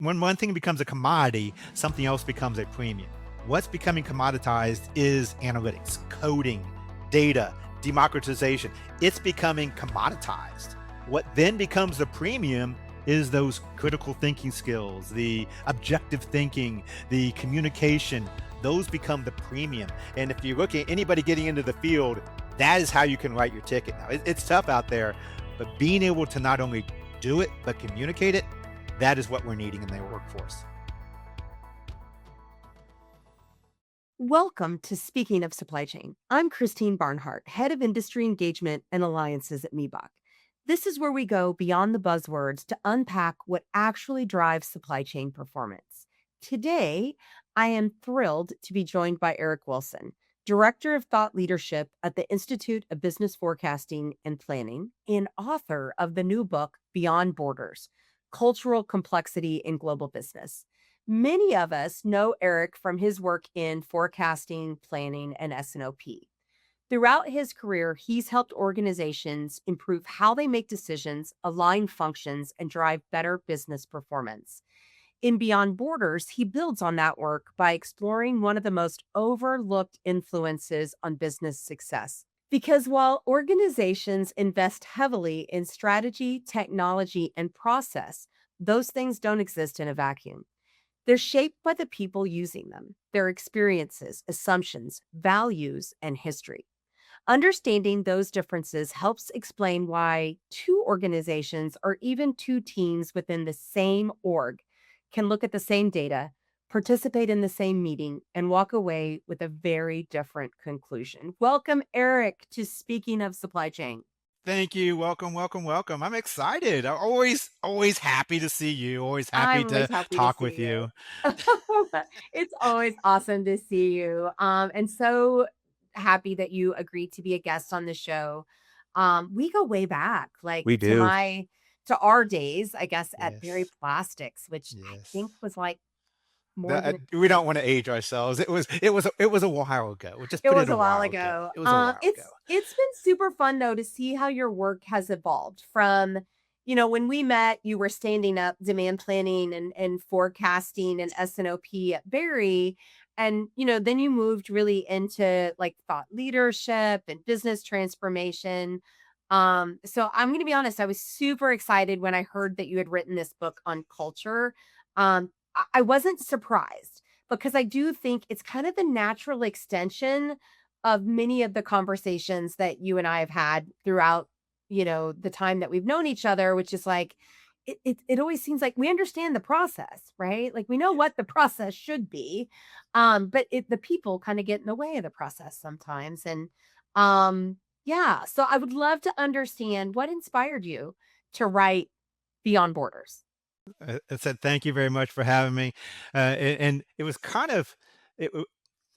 When one thing becomes a commodity, something else becomes a premium. What's becoming commoditized is analytics, coding, data, democratization. It's becoming commoditized. What then becomes the premium is those critical thinking skills, the objective thinking, the communication. Those become the premium. And if you look at anybody getting into the field, that is how you can write your ticket. Now, it's tough out there, but being able to not only do it, but communicate it, that is what we're needing in the workforce. Welcome to Speaking of Supply Chain. I'm Christine Barnhart, Head of Industry Engagement and Alliances at Meebach. This is where we go beyond the buzzwords to unpack what actually drives supply chain performance. Today, I am thrilled to be joined by Eric Wilson, Director of Thought Leadership at the Institute of Business Forecasting and Planning and author of the new book, Beyond Borders: Cultural Complexity in Global Business. Many of us know Eric from his work in forecasting, planning, and S&OP. Throughout his career, he's helped organizations improve how they make decisions, align functions, and drive better business performance. In Beyond Borders, he builds on that work by exploring one of the most overlooked influences on business success. Because while organizations invest heavily in strategy, technology, and process, those things don't exist in a vacuum. They're shaped by the people using them, their experiences, assumptions, values, and history. Understanding those differences helps explain why two organizations or even two teams within the same org can look at the same data, participate in the same meeting, and walk away with a very different conclusion. Welcome, Eric, to Speaking of Supply Chain. Thank you. Welcome, welcome, welcome. I'm excited. I'm always happy to see you. Always happy I'm to always happy to talk see with you. you. It's always awesome to see you. And so happy that you agreed to be a guest on the show. We go way back, like We do. to our days, I guess, at Berry Yes. Plastics, which I Yes. think was like more than We don't want to age ourselves. It was a while ago. We'll just it put it was a a while while ago. ago. It was a while ago. It's been super fun though to see how your work has evolved from, when we met, you were standing up demand planning and forecasting and S&OP at Berry. And, then you moved really into like thought leadership and business transformation. So I'm going to be honest, I was super excited when I heard that you had written this book on culture. I wasn't surprised because I do think it's kind of the natural extension of many of the conversations that you and I have had throughout, the time that we've known each other, which is like, it always seems like we understand the process, right? Like we know what the process should be. But the people kind of get in the way of the process sometimes. And yeah, so I would love to understand what inspired you to write Beyond Borders. I said thank you very much for having me. And it was kind of it,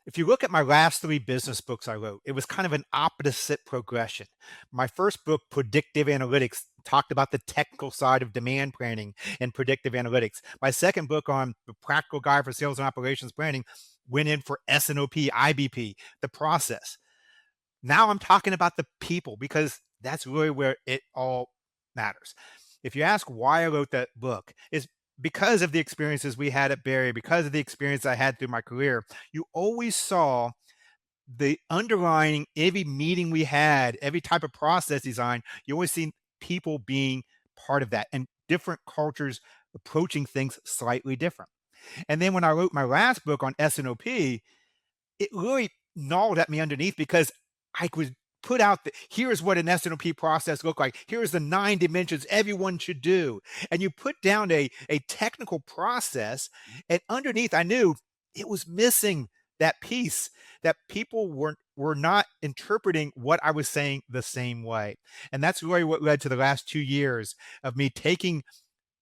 if you look at my last three business books I wrote, it was kind of an opposite progression. My first book, Predictive Analytics, talked about the technical side of demand planning and predictive analytics. My second book on the practical guide for sales and operations planning went in for S&OP, IBP, the process. Now I'm talking about the people because that's really where it all matters. If you ask why I wrote that book, is because of the experiences we had at Barry, because of the experience I had through my career. You always saw the underlying every meeting we had, every type of process design, you always seen people being part of that and different cultures approaching things slightly different. And then when I wrote my last book on S&OP, it really gnawed at me underneath because I could put out the here's what an S&OP process look like. Here's the 9 dimensions everyone should do. And you put down a technical process, and underneath I knew it was missing that piece that people were not interpreting what I was saying the same way. And that's really what led to the last 2 years of me taking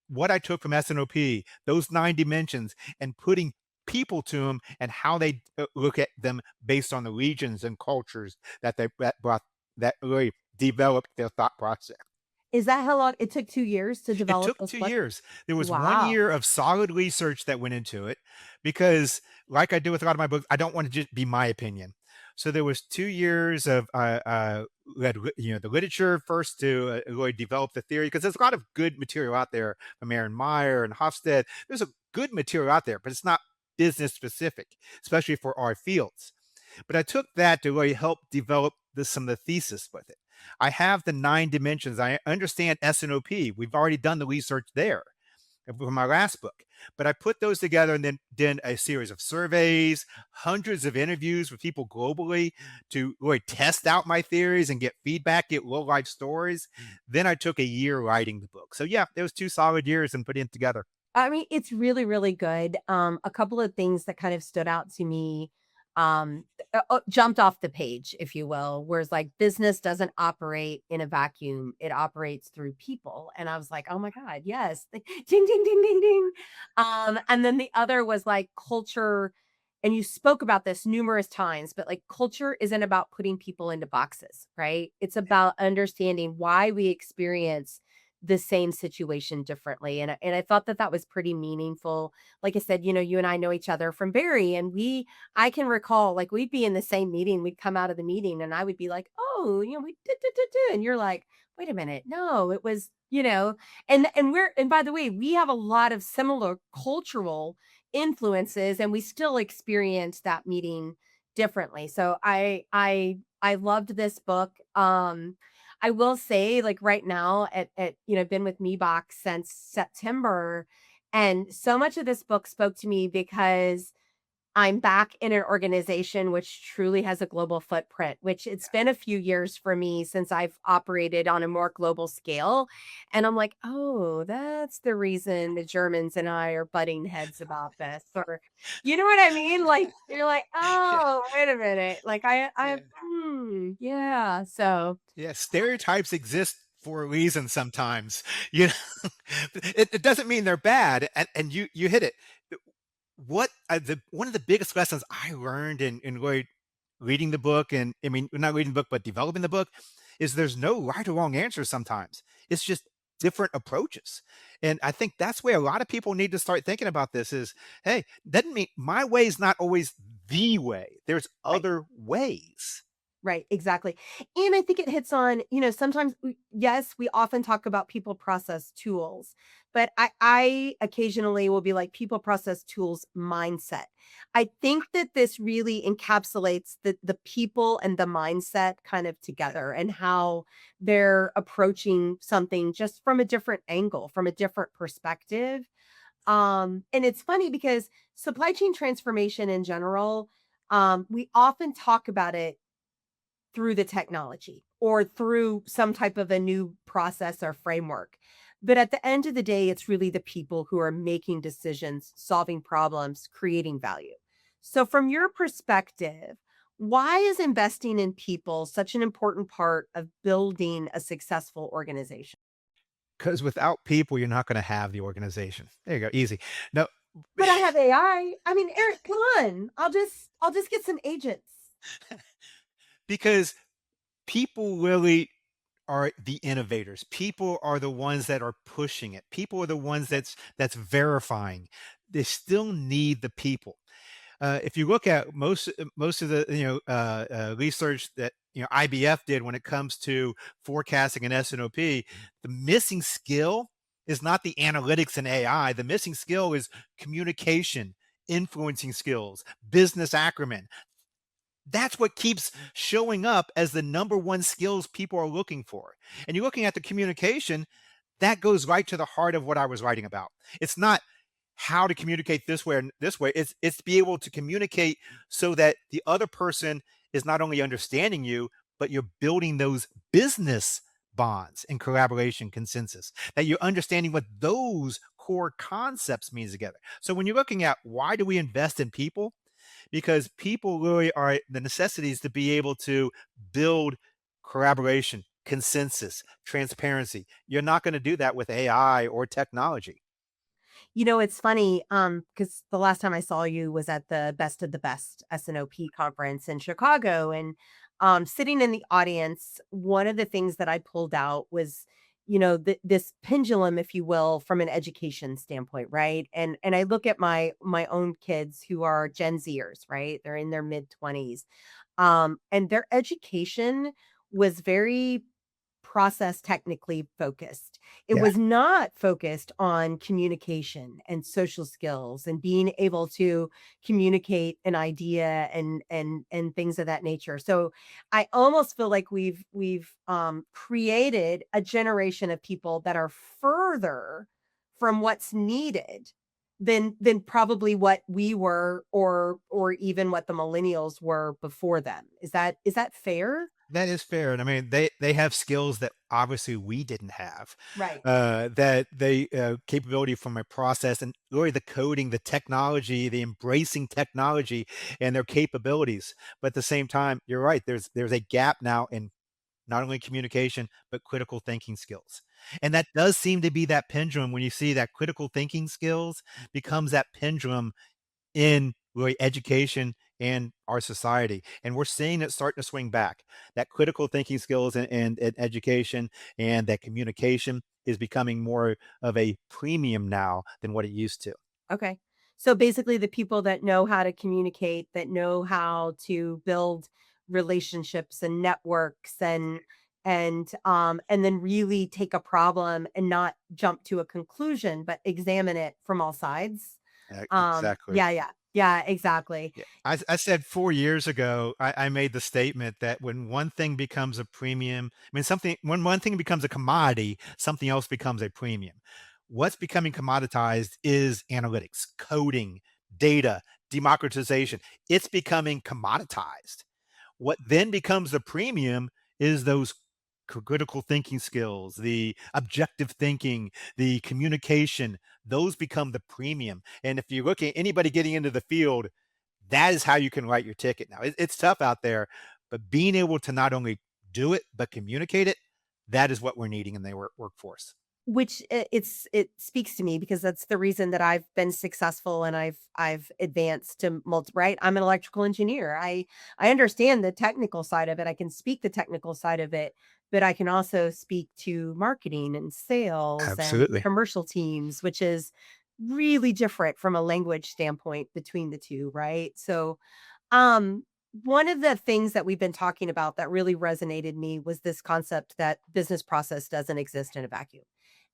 what I took from S&OP, those 9 dimensions, and putting people to them and how they look at them based on the regions and cultures that really developed their thought process. Is that how long it took? 2 years to It develop took this 2 book? years. There was 1 Wow. year of solid research that went into it because, like I do with a lot of my books, I don't want to just be my opinion. So there was 2 years of, read the literature first to, really develop the theory, because there's a lot of good material out there from Aaron Meyer and Hofstede. There's a good material out there, but it's not business specific, especially for our fields. But I took that to really help develop some of the thesis with it. I have the 9 dimensions. I understand S&OP. We've already done the research there for my last book. But I put those together and then did a series of surveys, hundreds of interviews with people globally to really test out my theories and get feedback, get real life stories. Then I took a year writing the book. So yeah, there was 2 solid years and putting it together. I mean, it's really, really good. A couple of things that kind of stood out to me, jumped off the page, if you will, whereas like business doesn't operate in a vacuum, it operates through people. And I was like, oh my God, yes. Ding, ding, ding, ding, ding. And then the other was like culture. And you spoke about this numerous times, but like culture isn't about putting people into boxes, right? It's about understanding why we experience the same situation differently, and I thought that that was pretty meaningful. Like I said, you and I know each other from Barry, and I can recall, like, we'd be in the same meeting, we'd come out of the meeting, and I would be like, "Oh, we did, did, did, did," and you're like, "Wait a minute, no, it was," and by the way, we have a lot of similar cultural influences, and we still experience that meeting differently. So I loved this book. I will say, like, right now been with Meebach since September, and so much of this book spoke to me because I'm back in an organization which truly has a global footprint, which it's been a few years for me since I've operated on a more global scale. And I'm like, oh, that's the reason the Germans and I are butting heads about this. Or, you know what I mean? Like, you're like, Yeah, oh, wait a minute. Like, yeah, yeah. So, yeah. Stereotypes exist for a reason sometimes. You know, it doesn't mean they're bad, and you hit it. What the one of the biggest lessons I learned in really reading the book, and I mean not reading the book but developing the book, is there's no right or wrong answer sometimes. It's just different approaches. And I think that's where a lot of people need to start thinking about this is, hey, doesn't mean my way is not always the way. There's right. other ways. Right, exactly. And I think it hits on, sometimes yes, we often talk about people process tools, but I occasionally will be like people process tools mindset. I think that this really encapsulates the people and the mindset kind of together and how they're approaching something just from a different angle, from a different perspective. And it's funny because supply chain transformation in general, we often talk about it through the technology or through some type of a new process or framework. But at the end of the day, it's really the people who are making decisions, solving problems, creating value. So, from your perspective, why is investing in people such an important part of building a successful organization? Because without people, you're not going to have the organization. There you go. Easy. No, But I have AI. I mean, Eric, come on. I'll just get some agents. because people really are the innovators. People are the ones that are pushing it. People are the ones that's verifying. They still need the people. If you look at most of the research that IBF did when it comes to forecasting and S&OP, the missing skill is not the analytics and AI. The missing skill is communication, influencing skills, business acumen. That's what keeps showing up as the number one skills people are looking for. And you're looking at the communication, that goes right to the heart of what I was writing about. It's not how to communicate this way and this way. It's to be able to communicate so that the other person is not only understanding you, but you're building those business bonds and collaboration consensus, that you're understanding what those core concepts means together. So when you're looking at why do we invest in people, because people really are the necessities to be able to build collaboration, consensus, transparency. You're not going to do that with AI or technology. It's funny, because the last time I saw you was at the Best of the Best SNOP conference in Chicago, and, sitting in the audience, one of the things that I pulled out was, this pendulum, if you will, from an education standpoint, right? And I look at my own kids who are Gen Zers, right? They're in their mid-20s. And their education was very process technically focused. It Yeah. was not focused on communication and social skills and being able to communicate an idea and things of that nature. So I almost feel like we've created a generation of people that are further from what's needed than probably what we were or even what the millennials were before them. Is that fair? That is fair, and I mean, they have skills that obviously we didn't have, Right. that they capability from a process and really the coding, the technology, the embracing technology and their capabilities. But at the same time, you're right, there's a gap now in not only communication, but critical thinking skills. And that does seem to be that pendulum when you see that critical thinking skills becomes that pendulum in really education and our society. And we're seeing it starting to swing back. That critical thinking skills and education and that communication is becoming more of a premium now than what it used to. Okay. So basically the people that know how to communicate, that know how to build relationships and networks and then really take a problem and not jump to a conclusion, but examine it from all sides. Exactly. Yeah, yeah. Yeah, exactly. Yeah. I said 4 years ago, I made the statement that when one thing becomes a premium, I mean, something, when one thing becomes a commodity, something else becomes a premium. What's becoming commoditized is analytics, coding, data, democratization. It's becoming commoditized. What then becomes the premium is those critical thinking skills, the objective thinking, the communication, those become the premium. And if you look at anybody getting into the field, that is how you can write your ticket now. It's tough out there, but being able to not only do it, but communicate it, that is what we're needing in the workforce. Which it speaks to me because that's the reason that I've been successful and I've advanced to right? I'm an electrical engineer. I understand the technical side of it. I can speak the technical side of it, but I can also speak to marketing and sales and Absolutely. commercial teams, which is really different from a language standpoint between the two, right? So, um one of the things that we've been talking about that really resonated me was this concept that business process doesn't exist in a vacuum.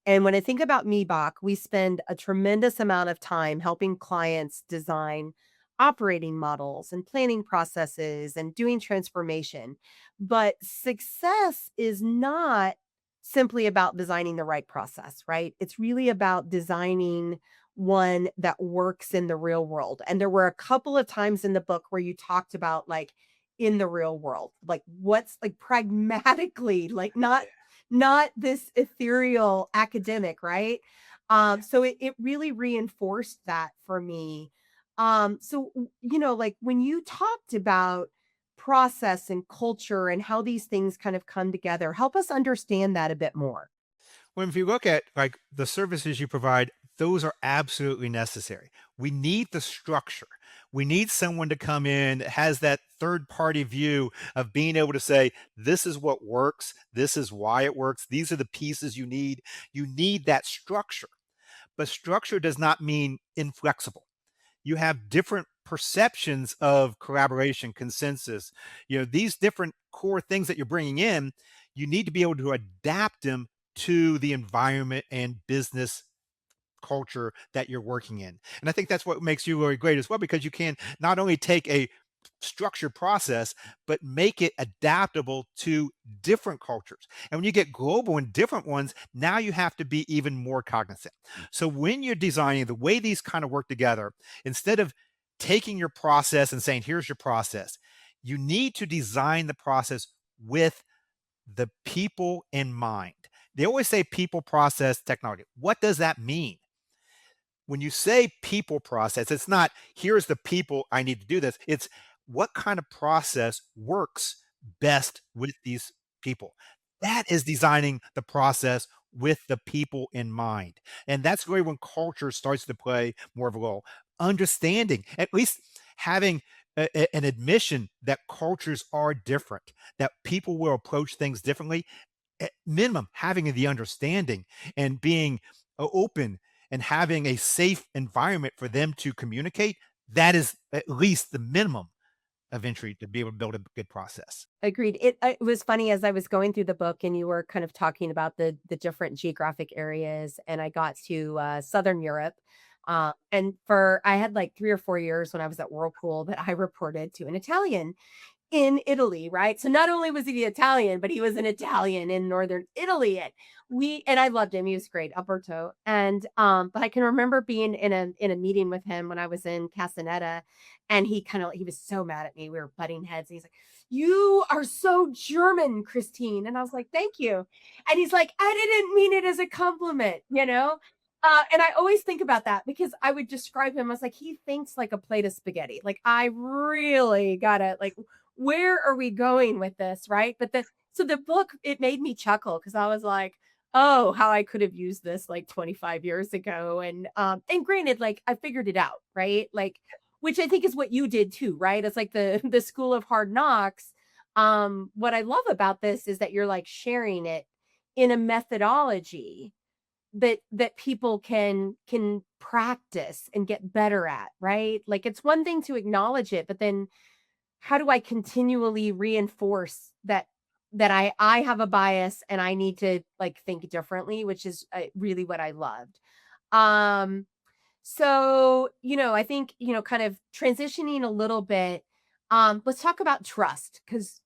And when I think about Meebach, we spend a tremendous amount of time helping clients design operating models and planning processes and doing transformation. But success is not simply about designing the right process, right? It's really about designing one that works in the real world. And there were a couple of times in the book where you talked about like in the real world, like what's like pragmatically, like not this ethereal academic, right? So it really reinforced that for me. Like when you talked about process and culture and how these things kind of come together, help us understand that a bit more. Well, if you look at like the services you provide, those are absolutely necessary. We need the structure. We need someone to come in that has that third party view of being able to say, this is what works. This is why it works. These are the pieces you need. You need that structure. But structure does not mean inflexible. You have different perceptions of collaboration, consensus. These different core things that you're bringing in, you need to be able to adapt them to the environment and business culture that you're working in. And I think that's what makes you really great as well, because you can not only take a structured process, but make it adaptable to different cultures. And when you get global and different ones, now you have to be even more cognizant. So when you're designing the way these kind of work together, instead of taking your process and saying, here's your process, you need to design the process with the people in mind. They always say people, process, technology. What does that mean? When you say people process, it's not here's the people I need to do this. It's what kind of process works best with these people. That is designing the process with the people in mind. And that's really when culture starts to play more of a role. Understanding, at least having an admission that cultures are different, that people will approach things differently. At minimum, having the understanding and being open and having a safe environment for them to communicate, that is at least the minimum eventually to be able to build a good process. Agreed. It was funny as I was going through the book and you were kind of talking about the different geographic areas, and I got to, Southern Europe, and for I had, like, 3 or 4 years when I was at Whirlpool that I reported to an Italian in Italy, right? So not only was he Italian, but he was an Italian in Northern Italy, and I loved him, he was great, Alberto, but I can remember being in a meeting with him when I was in Castaneda, and he was so mad at me, we were butting heads, and he's like, "You are so German, Christine," and I was like, "Thank you," and he's like, "I didn't mean it as a compliment," you know? And I always think about that because I would describe him as like, "He thinks like a plate of spaghetti." Like, I really gotta like, where are we going with this, right? The book, it made me chuckle because I was like, "Oh, how I could have used this like 25 years ago." And granted, like I figured it out, right? Like, which I think is what you did too, right? It's like the the school of hard knocks. What I love about this is that you're like sharing it in a methodology that people can practice and get better at, right? Like it's one thing to acknowledge it, but then how do I continually reinforce that I have a bias and I need to like think differently, which is really what I loved. Um so, I think, kind of transitioning a little bit, let's talk about trust because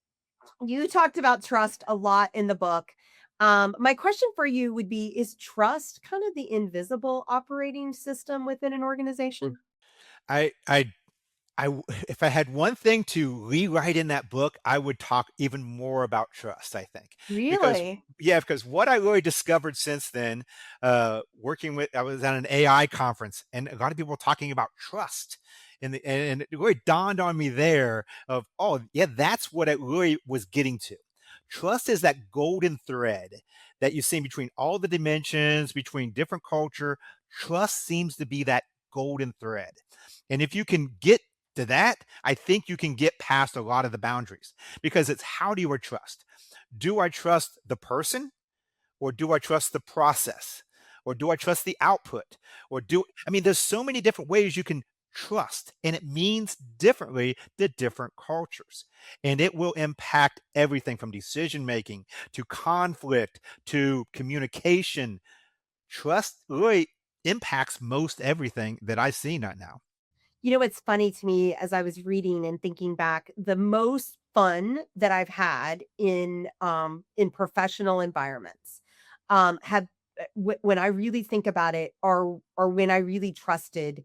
you talked about trust a lot in the book. My question for you would be, is trust kind of the invisible operating system within an organization? I I if I had one thing to rewrite in that book, I would talk even more about trust, I think. Because Really? yeah, because what I really discovered since then, working with I was at an AI conference and a lot of people were talking about trust. And it really dawned on me there of, oh, yeah, that's what it really was getting to. Trust is that golden thread that you see between all the dimensions, between different culture. Trust seems to be that golden thread. And if you can get to that, I think you can get past a lot of the boundaries because it's how do you trust? Do I trust the person or do I trust the process? Or do I trust the output? I mean, there's so many different ways you can trust, and it means differently to different cultures. And it will impact everything from decision making to conflict to communication. Trust really impacts most everything that I see right now. It's funny to me as I was reading and thinking back, the most fun that I've had in professional environments, have when I really think about it are when I really trusted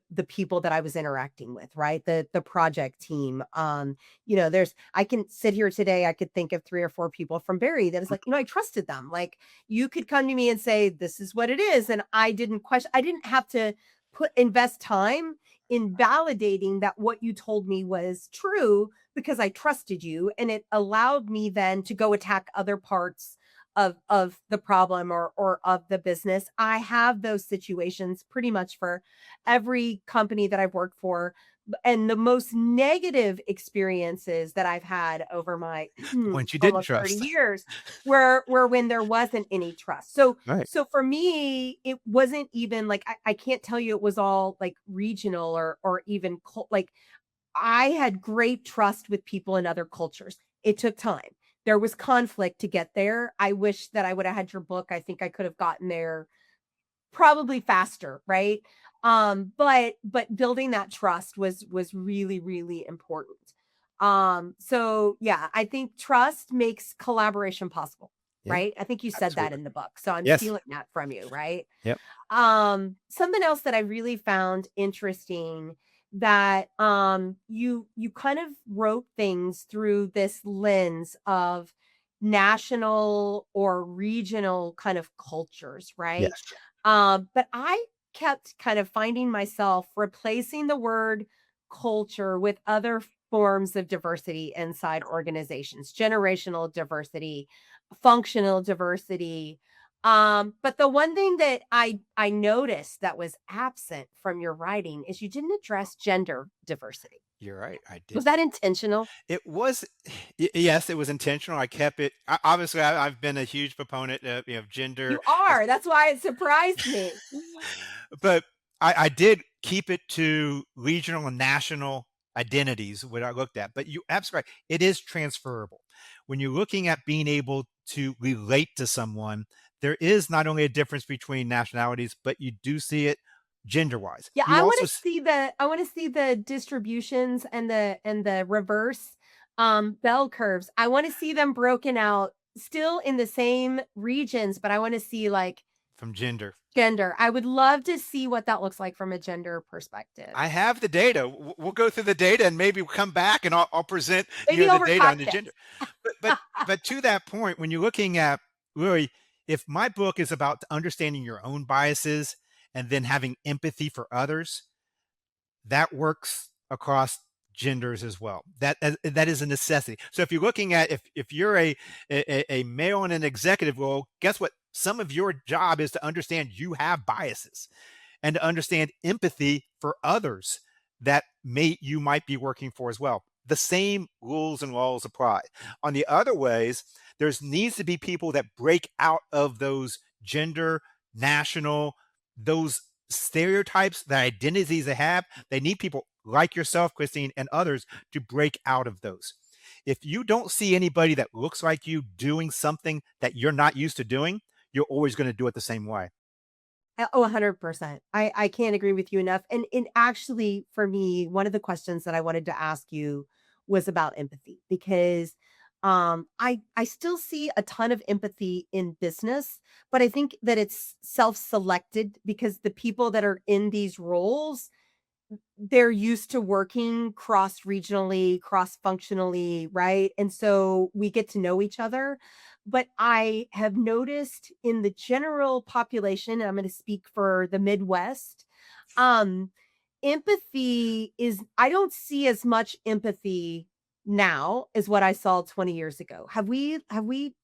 the people that I was interacting with, right? The project team. There's I can sit here today, I could think of 3 or 4 people from Barry that is like, I trusted them. Like you could come to me and say, this is what it is. And I didn't have to put invest time in validating that what you told me was true because I trusted you, and it allowed me then to go attack other parts of the problem or of the business. I have those situations pretty much for every company that I've worked for. And the most negative experiences that I've had over my The ones you didn't almost 30 trust. years were when there wasn't any trust. So Right. so for me, it wasn't even like I can't tell you it was all like regional or even like I had great trust with people in other cultures. It took time. There was conflict to get there. I wish that I would have had your book. I think I could have gotten there probably faster, right? But building that trust was really, really important. So yeah, I think trust makes collaboration possible, Yeah, right? I think you said that absolutely. in the book. So I'm Yes. stealing that from you, right? Yep. Something else that I really found interesting that you kind of wrote things through this lens of national or regional kind of cultures, right? Yes. But I kept kind of finding myself replacing the word culture with other forms of diversity inside organizations, generational diversity, functional diversity. But the one thing that I noticed that was absent from your writing is you didn't address gender diversity. You're right, I Was didn't. that intentional? It was yes, it was intentional, I kept it obviously, I've been a huge proponent of gender You as are. That's why it surprised me. but I did keep it to regional and national, identities what I looked at. But you absolutely right. It is transferable. When you're looking at being able to relate to someone, there is not only a difference between nationalities, but you do see it gender wise. Yeah, You also I wanna see the distributions and the reverse, bell curves. I wanna see them broken out still in the same regions, but I wanna see, like, from gender. gender. I would love to see what that looks like from a gender perspective. I have the data. We'll go through the data and maybe we'll come back and I'll present Maybe the over data on the gender. cocktails. But but but to that point, when you're looking at really, if my book is about understanding your own biases and then having empathy for others, that works across genders as well. That is a necessity. So if you're looking at if you're a male in an executive role, guess what? Some of your job is to understand you have biases and to understand empathy for others that you might be working for as well. The same rules and laws apply. On the other ways, there's needs to be people that break out of those gender, national, those stereotypes, the identities they have. They need people like yourself, Christine, and others to break out of those. If you don't see anybody that looks like you doing something that you're not used to doing, you're always going to do it the same way. Oh, 100%. I can't agree with you enough. And actually, for me, one of the questions that I wanted to ask you was about empathy because I still see a ton of empathy in business, but I think that it's self-selected because the people that are in these roles they're used to working cross-regionally, cross-functionally, right? And so we get to know each other. But I have noticed in the general population, and I'm going to speak for the Midwest, um, empathy is I don't see as much empathy now as what I saw 20 years ago. Have we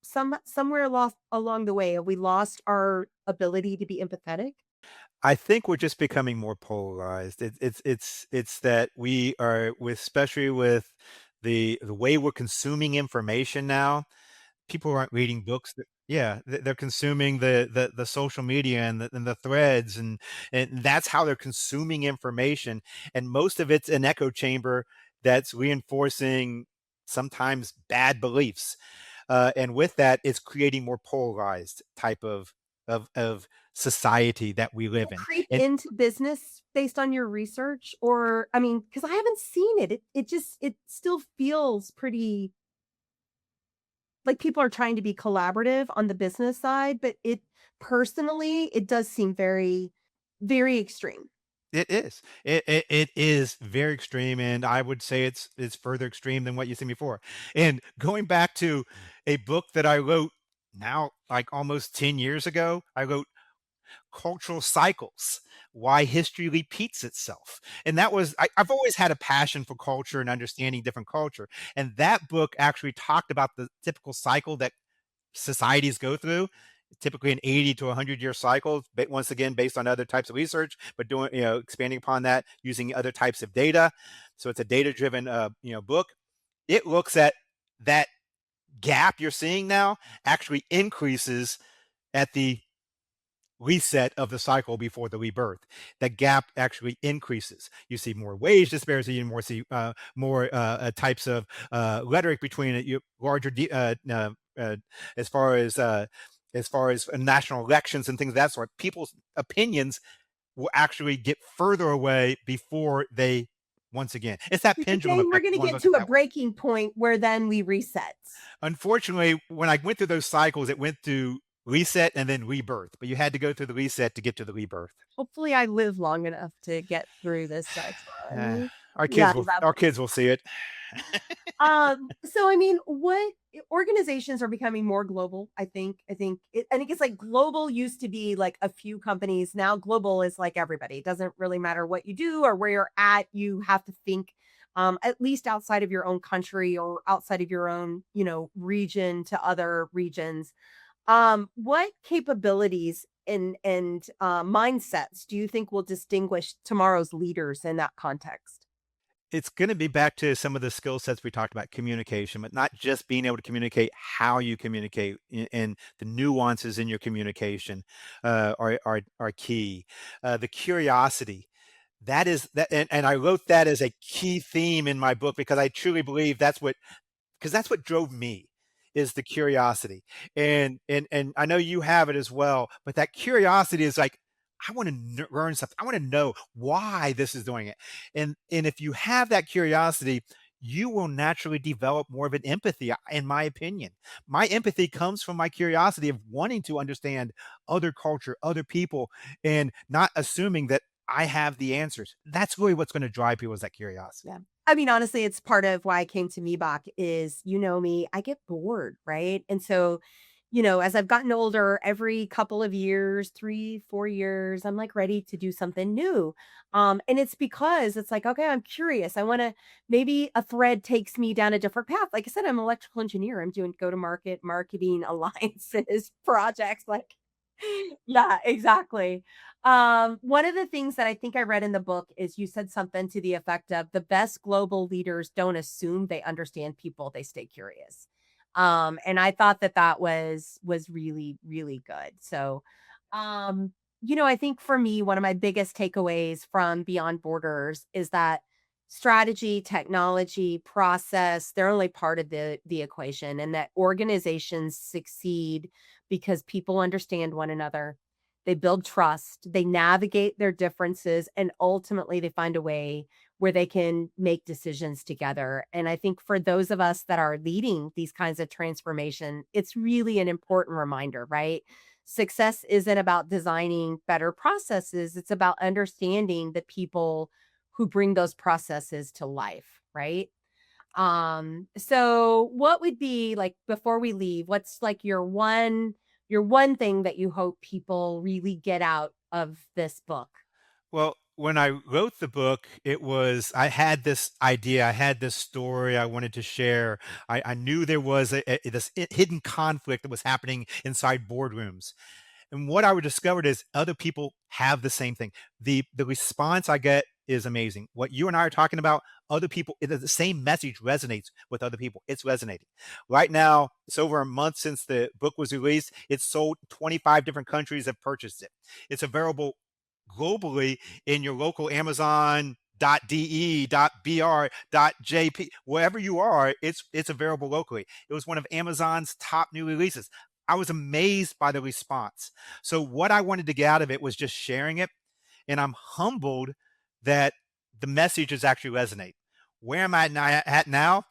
somewhere lost along the way, have we lost our ability to be empathetic? I think we're just becoming more polarized. It's that we are with especially with the way we're consuming information now. People aren't reading books. Yeah, they're consuming the social media and the threads and that's how they're consuming information. And most of it's an echo chamber that's reinforcing sometimes bad beliefs. And with that, it's creating more polarized type of society that we live It in. creep And into business based on your research? Or I mean, because I haven't seen it. It just it still feels pretty like people are trying to be collaborative on the business side, but it personally, it does seem very, very extreme. it is. It is very extreme, and I would say it's further extreme than what you've seen before. And going back to a book that I wrote now, like almost 10 years ago, I wrote Cultural Cycles, Why History Repeats Itself. And that was I've always had a passion for culture and understanding different culture. And that book actually talked about the typical cycle that societies go through, typically an 80 to 100-year cycle, but once again, based on other types of research, but doing, expanding upon that using other types of data. So it's a data driven, book. It looks at that gap you're seeing now actually increases at the reset of the cycle before the rebirth. The gap actually increases. You see more wage disparity, and more types of rhetoric between larger as far as national elections and things of that sort. People's opinions will actually get further away before they once again. It's that You're pendulum saying we're effect. If gonna you want to get look at to it a that way. breaking point where then we reset. Unfortunately, when I went through those cycles, it went through reset and then rebirth, but you had to go through the reset to get to the rebirth. Hopefully, I live long enough to get through this Uh, section. our Yeah, kids will that our kids will see it. So I mean, what organizations are becoming more global, I think it's like global used to be like a few companies. Now global is like everybody. It doesn't really matter what you do or where you're at. You have to think at least outside of your own country or outside of your own, region to other regions. What capabilities and mindsets do you think will distinguish tomorrow's leaders in that context? It's gonna be back to some of the skill sets we talked about, communication, but not just being able to communicate, how you communicate and the nuances in your communication are key. The curiosity, That is that, and I wrote that as a key theme in my book because I truly believe that's what, because that's what drove me, is the curiosity. And I know you have it as well, but that curiosity is like, I want to learn something. I want to know why this is doing it. And if you have that curiosity, you will naturally develop more of an empathy, in my opinion. My empathy comes from my curiosity of wanting to understand other culture, other people, and not assuming that I have the answers. That's really what's going to drive people, is that curiosity. Yeah. I mean, honestly, it's part of why I came to Meebach is, you know me, I get bored, right? And so, as I've gotten older, every couple of years, 3, 4 years, I'm like ready to do something new. And it's because it's like, okay, I'm curious. I want to, maybe a thread takes me down a different path. Like I said, I'm an electrical engineer. I'm doing go to market, marketing, alliances, projects. Like, yeah, exactly. One of the things that I think I read in the book is you said something to the effect of the best global leaders don't assume they understand people, they stay curious. And I thought that that was really, really good. So, um, I think for me, one of my biggest takeaways from Beyond Borders is that strategy, technology, process, they're only part of the equation, and that organizations succeed because people understand one another. They build trust, they navigate their differences, and ultimately they find a way where they can make decisions together. And I think for those of us that are leading these kinds of transformation, it's really an important reminder, right? Success isn't about designing better processes, it's about understanding the people who bring those processes to life, right? So what would be like before we leave, what's like your one thing that you hope people really get out of this book? Well, when I wrote the book, it was, I had this idea, I had this story I wanted to share. I knew there was this hidden conflict that was happening inside boardrooms. And what I would discovered is other people have the same thing. The response I get is amazing. What you and I are talking about, other people, the same message resonates with other people. It's resonating. Right now, it's over a month since the book was released. It's sold, 25 different countries have purchased it. It's available globally in your local Amazon .de, .br, .jp, wherever you are, it's available locally. It was one of Amazon's top new releases. I was amazed by the response. So what I wanted to get out of it was just sharing it, and I'm humbled that the messages actually resonate. Where am I at now?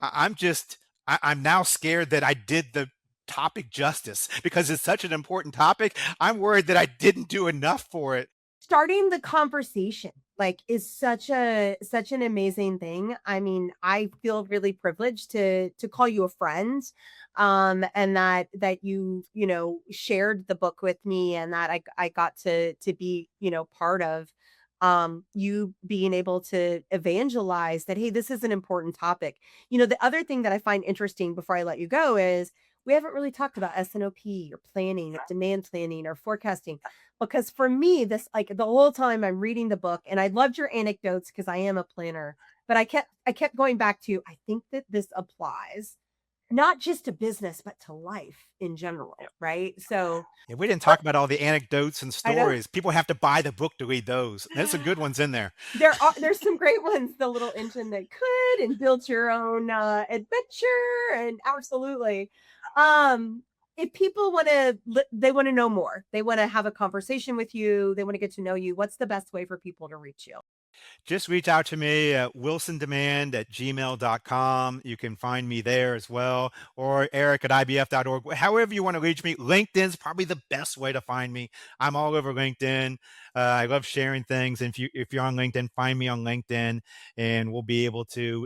I'm just, I'm now scared that I did the topic justice because it's such an important topic. I'm worried that I didn't do enough for it. Starting the conversation, like, is such an amazing thing. I mean, I feel really privileged to call you a friend, and that shared the book with me, and that I got to be, part of, you being able to evangelize that, "Hey, this is an important topic." The other thing that I find interesting before I let you go is we haven't really talked about S&OP or planning or demand planning or forecasting. Because for me, this like the whole time I'm reading the book, and I loved your anecdotes because I am a planner, but I kept going back to I think that this applies not just to business, but to life in general, right? So Yeah, we didn't talk about all the anecdotes and I know stories. People have to buy the book to read those. There's some good ones in there. there's some great ones, the little engine that could and built your own adventure, and absolutely. Um if people want to they want to know more, they want to have a conversation with you, they want to get to know you, what's the best way for people to reach you? Just reach out to me at wilsondemand@gmail.com. You can find me there as well, or eric@ibf.org. However you want to reach me, LinkedIn's probably the best way to find me. I'm all over LinkedIn. I love sharing things. And if you're on LinkedIn, find me on LinkedIn, and we'll be able to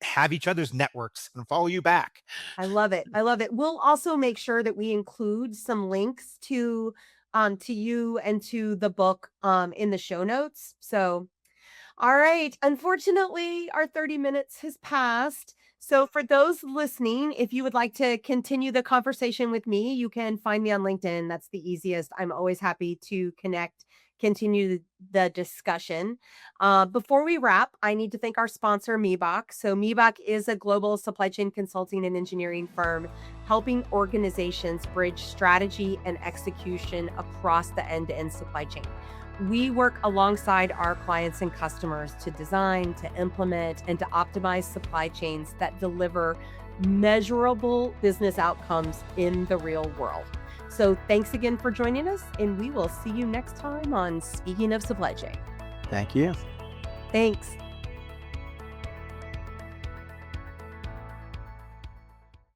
have each other's networks and follow you back. I love it. I love it. We'll also make sure that we include some links to you and to the book in the show notes. So all right. Unfortunately, our 30 minutes has passed. So, for those listening, if you would like to continue the conversation with me, you can find me on LinkedIn. That's the easiest. I'm always happy to connect, continue the discussion. Before we wrap, I need to thank our sponsor, Meebach. So, Meebach is a global supply chain consulting and engineering firm helping organizations bridge strategy and execution across the end to end supply chain. We work alongside our clients and customers to design, to implement, and to optimize supply chains that deliver measurable business outcomes in the real world. So, thanks again for joining us, and we will see you next time on Speaking of Supply Chain. Thank you. Thanks.